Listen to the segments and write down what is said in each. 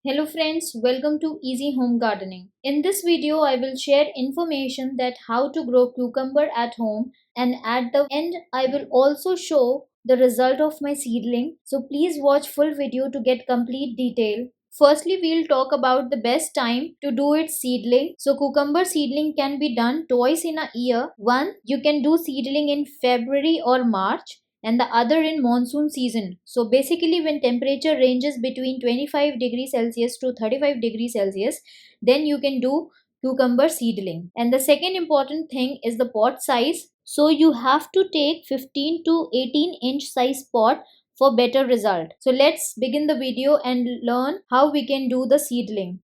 Hello friends, welcome to Easy Home Gardening. In this video, I will share information that how to grow cucumber at home, and at the end I will also show the result of my seedling. So please watch full video to get complete detail. Firstly, we'll talk about the best time to do its seedling. So cucumber seedling can be done twice in a year. One, you can do seedling in February or March, and the other in monsoon season. So basically when temperature ranges between 25 degrees Celsius to 35 degrees Celsius, then you can do cucumber seedling. And the second important thing is the pot size. So you have to take 15 to 18-inch size pot for better result. So let's begin the video and learn how we can do the seedling.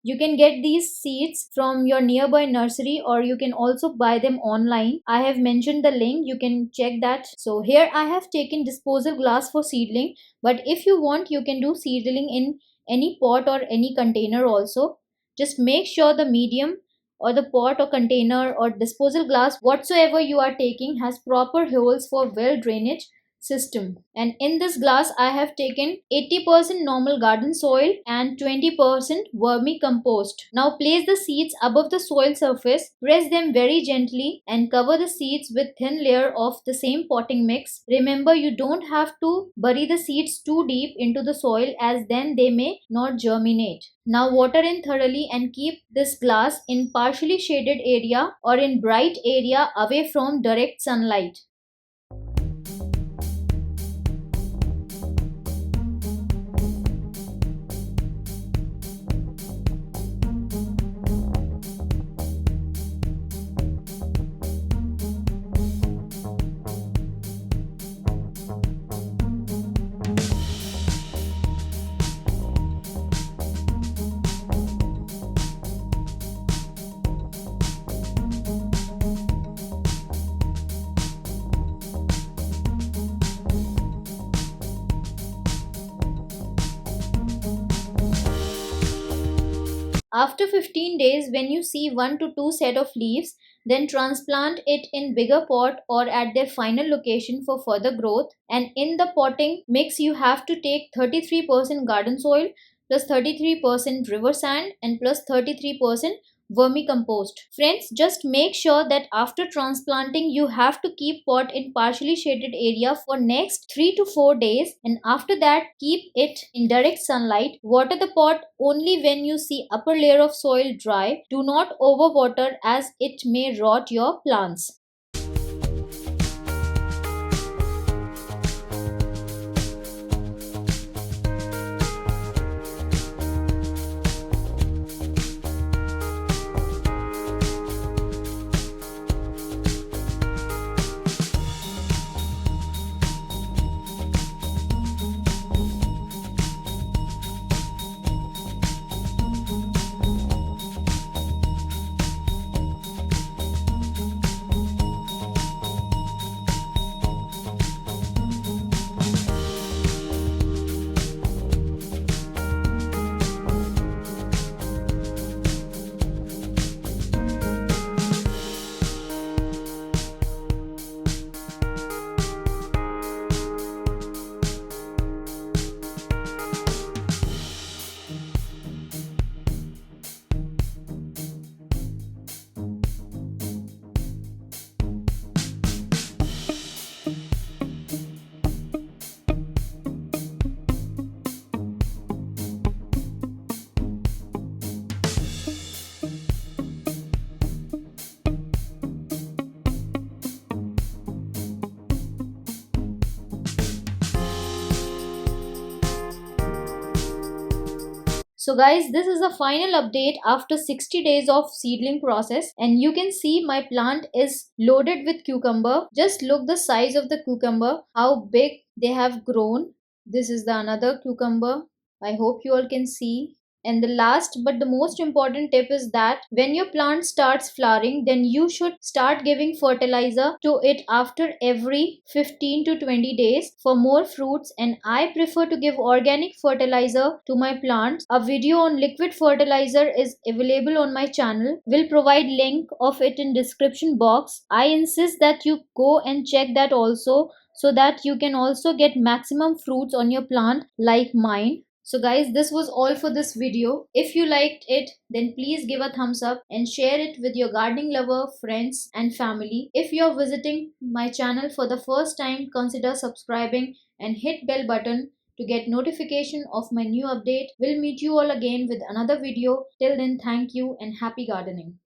You can get these seeds from your nearby nursery, or you can also buy them online. I have mentioned the link, you can check that. So here I have taken disposal glass for seedling, but if you want you can do seedling in any pot or any container also. Just make sure the medium or the pot or container or disposal glass whatsoever you are taking has proper holes for well drainage system. And in this glass I have taken 80% normal garden soil and 20% vermicompost. Now place the seeds above the soil surface, press them very gently and cover the seeds with thin layer of the same potting mix. Remember, you don't have to bury the seeds too deep into the soil, as then they may not germinate. Now water in thoroughly and keep this glass in partially shaded area or in bright area away from direct sunlight. After 15 days, when you see 1 to 2 set of leaves, then transplant it in bigger pot or at their final location for further growth. And in the potting mix, you have to take 33% garden soil plus 33% river sand and plus 33% vermicompost. Friends, just make sure that after transplanting you have to keep pot in partially shaded area for next 3 to 4 days, and after that keep it in direct sunlight. Water the pot only when you see upper layer of soil dry. Do not overwater as it may rot your plants. So guys, this is the final update after 60 days of seedling process, and you can see my plant is loaded with cucumber. Just look the size of the cucumber, how big they have grown. This is the another cucumber. I hope you all can see. And the last but the most important tip is that when your plant starts flowering, then you should start giving fertilizer to it after every 15 to 20 days for more fruits. And I prefer to give organic fertilizer to my plants. A video on liquid fertilizer is available on my channel. Will provide link of it in description box. I insist that you go and check that also, so that you can also get maximum fruits on your plant like mine. So guys, this was all for this video. If you liked it, then please give a thumbs up and share it with your gardening lover, friends and family. If you are visiting my channel for the first time, consider subscribing and hit bell button to get notification of my new update. We'll meet you all again with another video. Till then, thank you and happy gardening.